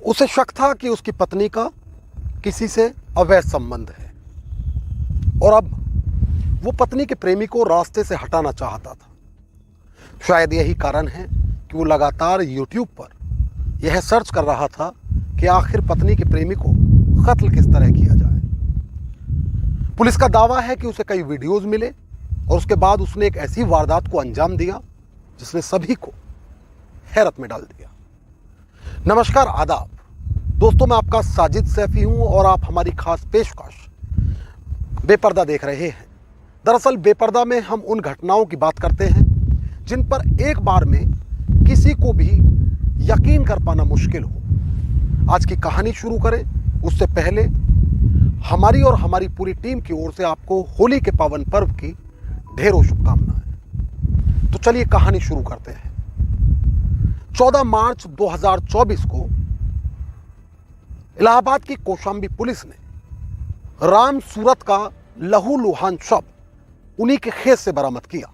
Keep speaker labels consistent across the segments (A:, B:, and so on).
A: उसे शक था कि उसकी पत्नी का किसी से अवैध संबंध है और अब वो पत्नी के प्रेमी को रास्ते से हटाना चाहता था। शायद यही कारण है कि वो लगातार YouTube पर यह सर्च कर रहा था कि आखिर पत्नी के प्रेमी को कत्ल किस तरह किया जाए। पुलिस का दावा है कि उसे कई वीडियोस मिले और उसके बाद उसने एक ऐसी वारदात को अंजाम दिया जिसने सभी को हैरत में डाल दिया। नमस्कार, आदाब दोस्तों, मैं आपका साजिद सैफी हूं और आप हमारी खास पेशकश बेपर्दा देख रहे हैं। दरअसल बेपर्दा में हम उन घटनाओं की बात करते हैं जिन पर एक बार में किसी को भी यकीन कर पाना मुश्किल हो। आज की कहानी शुरू करें उससे पहले हमारी और हमारी पूरी टीम की ओर से आपको होली के पावन पर्व की ढेरों शुभकामनाएं। तो चलिए कहानी शुरू करते हैं। 14 मार्च 2024 को इलाहाबाद की कौशांबी पुलिस ने राम सूरत का लहूलुहान शव उन्हीं के खेत से बरामद किया।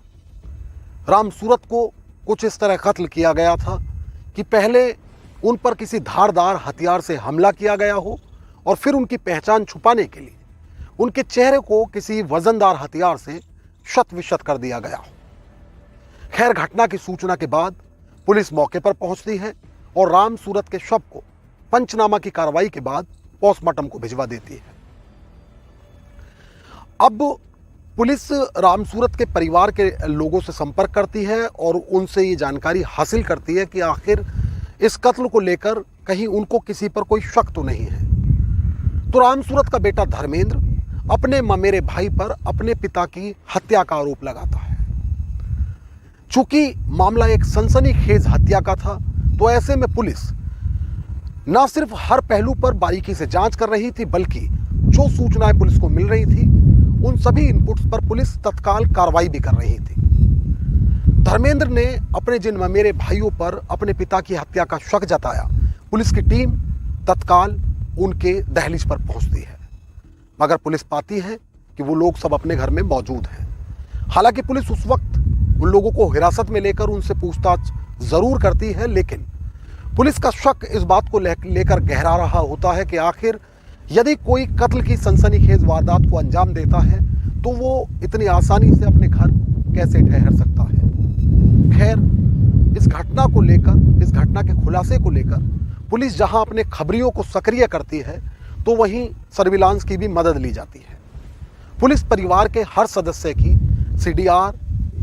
A: राम सूरत को कुछ इस तरह कत्ल किया गया था कि पहले उन पर किसी धारदार हथियार से हमला किया गया हो और फिर उनकी पहचान छुपाने के लिए उनके चेहरे को किसी वजनदार हथियार से शत विशत कर दिया गया हो। खैर, घटना की सूचना के बाद पुलिस मौके पर पहुंचती है और राम सूरत के शव को पंचनामा की कार्रवाई के बाद पोस्टमार्टम को भिजवा देती है। अब पुलिस राम सूरत के परिवार के लोगों से संपर्क करती है और उनसे ये जानकारी हासिल करती है कि आखिर इस कत्ल को लेकर कहीं उनको किसी पर कोई शक तो नहीं है। तो राम सूरत का बेटा धर्मेंद्र अपने ममेरे भाई पर अपने पिता की हत्या का आरोप लगाता है। चूंकि मामला एक सनसनीखेज हत्या का था, तो ऐसे में पुलिस न सिर्फ हर पहलू पर बारीकी से जांच कर रही थी, बल्कि जो सूचनाएं पुलिस को मिल रही थी उन सभी इनपुट्स पर पुलिस तत्काल कार्रवाई भी कर रही थी। धर्मेंद्र ने अपने जिन ममेरे भाइयों पर अपने पिता की हत्या का शक जताया, पुलिस की टीम तत्काल उनके दहलीज पर पहुंचती है, मगर पुलिस पाती है कि वो लोग सब अपने घर में मौजूद हैं। हालांकि पुलिस उस वक्त उन लोगों को हिरासत में लेकर उनसे पूछताछ जरूर करती है, लेकिन पुलिस का शक इस बात को लेकर गहरा रहा होता है कि आखिर यदि कोई कत्ल की सनसनीखेज वारदात को अंजाम देता है तो वो इतनी आसानी से अपने घर कैसे ठहर सकता है। खैर, इस घटना को लेकर, इस घटना के खुलासे को लेकर पुलिस जहां अपने खबरियों को सक्रिय करती है, तो वहीं सर्विलांस की भी मदद ली जाती है। पुलिस परिवार के हर सदस्य की CDR,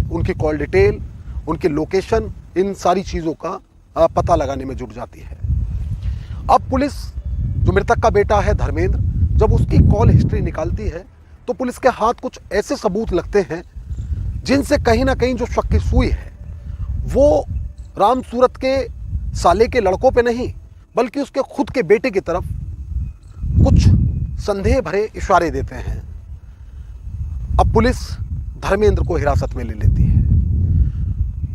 A: उनकी कॉल डिटेल, उनकी लोकेशन, इन सारी चीज़ों का पता लगाने में जुट जाती है। अब पुलिस जो मृतक का बेटा है धर्मेंद्र, जब उसकी कॉल हिस्ट्री निकालती है तो पुलिस के हाथ कुछ ऐसे सबूत लगते हैं जिनसे कहीं ना कहीं जो शक की सुई है वो राम सूरत के साले के लड़कों पे नहीं, बल्कि उसके खुद के बेटे की तरफ कुछ संदेह भरे इशारे देते हैं। अब पुलिस धर्मेंद्र को हिरासत में ले लेती है।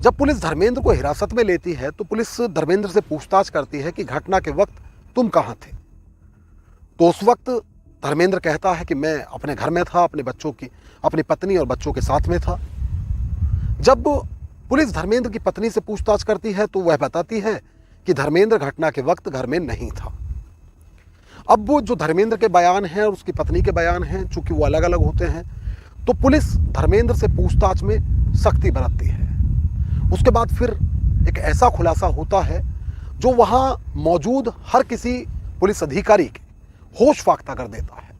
A: जब पुलिस धर्मेंद्र को हिरासत में लेती है तो पुलिस धर्मेंद्र से पूछताछ करती है कि घटना के वक्त तुम कहाँ थे। तो उस वक्त धर्मेंद्र कहता है कि मैं अपने घर में था, अपनी पत्नी और बच्चों के साथ में था। जब पुलिस धर्मेंद्र की पत्नी से पूछताछ करती है तो वह बताती है कि धर्मेंद्र घटना के वक्त घर में नहीं था। अब वो जो धर्मेंद्र के बयान हैं और उसकी पत्नी के बयान हैं, चूंकि वो अलग अलग होते हैं, तो पुलिस धर्मेंद्र से पूछताछ में सख्ती बरतती है। उसके बाद फिर एक ऐसा खुलासा होता है जो वहां मौजूद हर किसी पुलिस अधिकारी के होश फाख्ता कर देता है।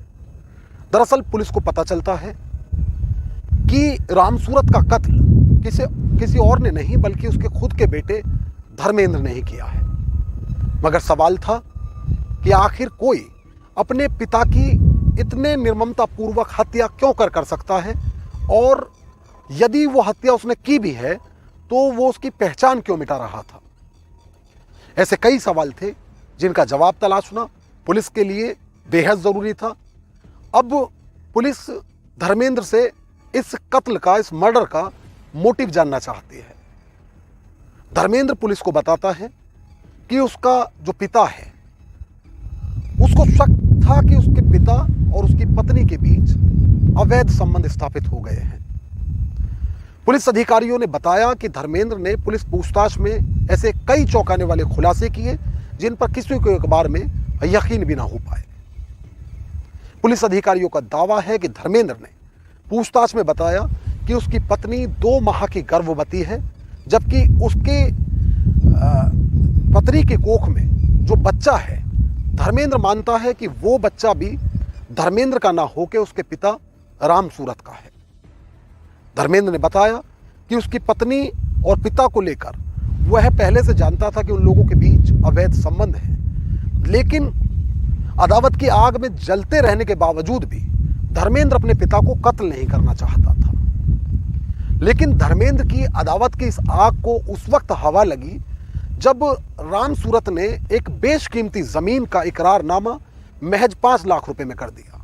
A: दरअसल पुलिस को पता चलता है कि राम सूरत का कत्ल किसी और ने नहीं, बल्कि उसके खुद के बेटे धर्मेंद्र ने ही किया है। मगर सवाल था कि आखिर कोई अपने पिता की इतने निर्ममतापूर्वक हत्या क्यों कर सकता है, और यदि वो हत्या उसने की भी है तो वो उसकी पहचान क्यों मिटा रहा था। ऐसे कई सवाल थे जिनका जवाब तलाशना पुलिस के लिए बेहद जरूरी था। अब पुलिस धर्मेंद्र से इस कत्ल का, इस मर्डर का मोटिव जानना चाहती है। धर्मेंद्र पुलिस को बताता है कि उसका जो पिता है, उसको शक था कि उसके पिता और उसकी पत्नी के बीच अवैध संबंध स्थापित हो गए हैं। पुलिस अधिकारियों ने बताया कि धर्मेंद्र ने पुलिस पूछताछ में ऐसे कई चौंकाने वाले खुलासे किए जिन पर किसी को एक बार में यकीन भी ना हो पाए। पुलिस अधिकारियों का दावा है कि धर्मेंद्र ने पूछताछ में बताया कि उसकी पत्नी 2 माह की गर्भवती है, जबकि उसके पत्नी के कोख में जो बच्चा है, धर्मेंद्र मानता है कि वो बच्चा भी धर्मेंद्र का ना होकर उसके पिता राम सूरत का है। धर्मेंद्र ने बताया कि उसकी पत्नी और पिता को लेकर वह पहले से जानता था कि उन लोगों के बीच अवैध संबंध है, लेकिन अदावत की आग में जलते रहने के बावजूद भी धर्मेंद्र अपने पिता को कत्ल नहीं करना चाहता था। लेकिन धर्मेंद्र की अदावत की इस आग को उस वक्त हवा लगी जब राम सूरत ने एक बेशकीमती जमीन का इकरारनामा महज 5 लाख रुपए में कर दिया।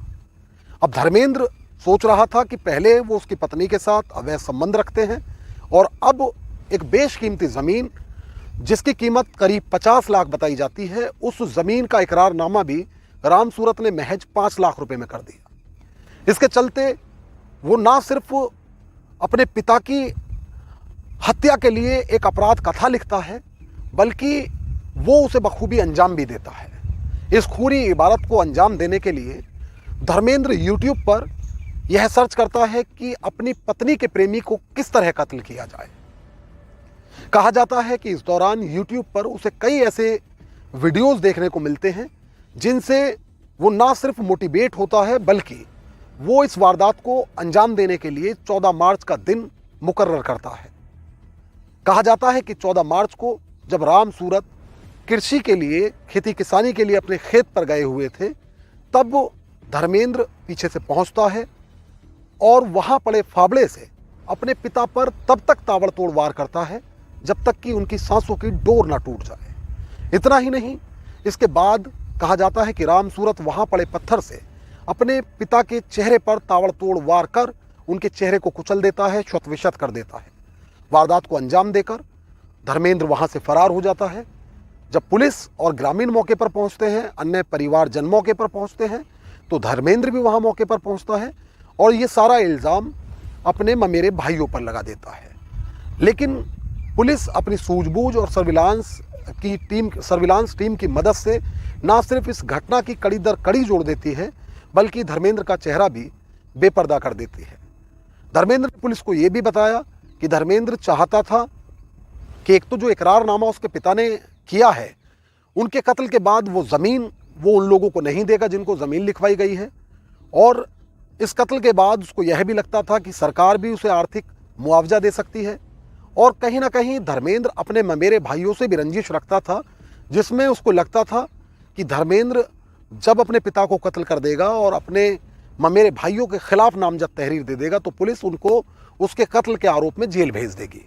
A: अब धर्मेंद्र सोच रहा था कि पहले वो उसकी पत्नी के साथ अवैध संबंध रखते हैं और अब एक बेशकीमती ज़मीन जिसकी कीमत करीब 50 लाख बताई जाती है, उस ज़मीन का इकरारनामा भी राम सूरत ने महज 5 लाख रुपए में कर दिया। इसके चलते वो ना सिर्फ अपने पिता की हत्या के लिए एक अपराध कथा लिखता है, बल्कि वो उसे बखूबी अंजाम भी देता है। इस खूनी इबारत को अंजाम देने के लिए धर्मेंद्र यूट्यूब पर यह सर्च करता है कि अपनी पत्नी के प्रेमी को किस तरह कत्ल किया जाए। कहा जाता है कि इस दौरान यूट्यूब पर उसे कई ऐसे वीडियोस देखने को मिलते हैं जिनसे वो ना सिर्फ मोटिवेट होता है, बल्कि वो इस वारदात को अंजाम देने के लिए 14 मार्च का दिन मुकर्रर करता है। कहा जाता है कि 14 मार्च को जब राम सूरत कृषि के लिए, खेती किसानी के लिए अपने खेत पर गए हुए थे, तब धर्मेंद्र पीछे से पहुंचता है और वहां पड़े फावड़े से अपने पिता पर तब तक ताबड़तोड़ वार करता है जब तक कि उनकी सांसों की डोर ना टूट जाए। इतना ही नहीं, इसके बाद कहा जाता है कि राम सूरत वहां पड़े पत्थर से अपने पिता के चेहरे पर ताबड़तोड़ वार कर उनके चेहरे को कुचल देता है, क्षत-विक्षत कर देता है। वारदात को अंजाम देकर धर्मेंद्र वहां से फरार हो जाता है। जब पुलिस और ग्रामीण मौके पर पहुंचते हैं, अन्य परिवारजन मौके पर पहुंचते हैं, तो धर्मेंद्र भी वहां मौके पर पहुंचता है और ये सारा इल्ज़ाम अपने ममेरे भाइयों पर लगा देता है। लेकिन पुलिस अपनी सूझबूझ और सर्विलांस टीम की मदद से ना सिर्फ इस घटना की कड़ी दर कड़ी जोड़ देती है, बल्कि धर्मेंद्र का चेहरा भी बेपर्दा कर देती है। धर्मेंद्र ने पुलिस को यह भी बताया कि धर्मेंद्र चाहता था कि एक तो जो इकरारनामा उसके पिता ने किया है, उनके कत्ल के बाद वो ज़मीन वो उन लोगों को नहीं देगा जिनको ज़मीन लिखवाई गई है, और इस कत्ल के बाद उसको यह भी लगता था कि सरकार भी उसे आर्थिक मुआवजा दे सकती है। और कहीं ना कहीं धर्मेंद्र अपने ममेरे भाइयों से भी रंजिश रखता था, जिसमें उसको लगता था कि धर्मेंद्र जब अपने पिता को कत्ल कर देगा और अपने ममेरे भाइयों के खिलाफ नामजद तहरीर दे देगा तो पुलिस उनको उसके कत्ल के आरोप में जेल भेज देगी।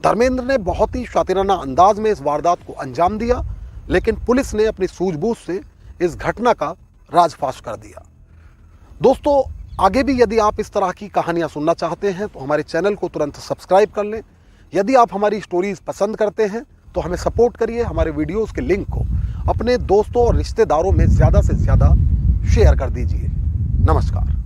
A: धर्मेंद्र ने बहुत ही शातिराना अंदाज में इस वारदात को अंजाम दिया, लेकिन पुलिस ने अपनी सूझबूझ से इस घटना का राजफाश कर दिया। दोस्तों, आगे भी यदि आप इस तरह की कहानियां सुनना चाहते हैं तो हमारे चैनल को तुरंत सब्सक्राइब कर लें। यदि आप हमारी स्टोरीज पसंद करते हैं तो हमें सपोर्ट करिए। हमारे वीडियोस के लिंक को अपने दोस्तों और रिश्तेदारों में ज़्यादा से ज़्यादा शेयर कर दीजिए। नमस्कार।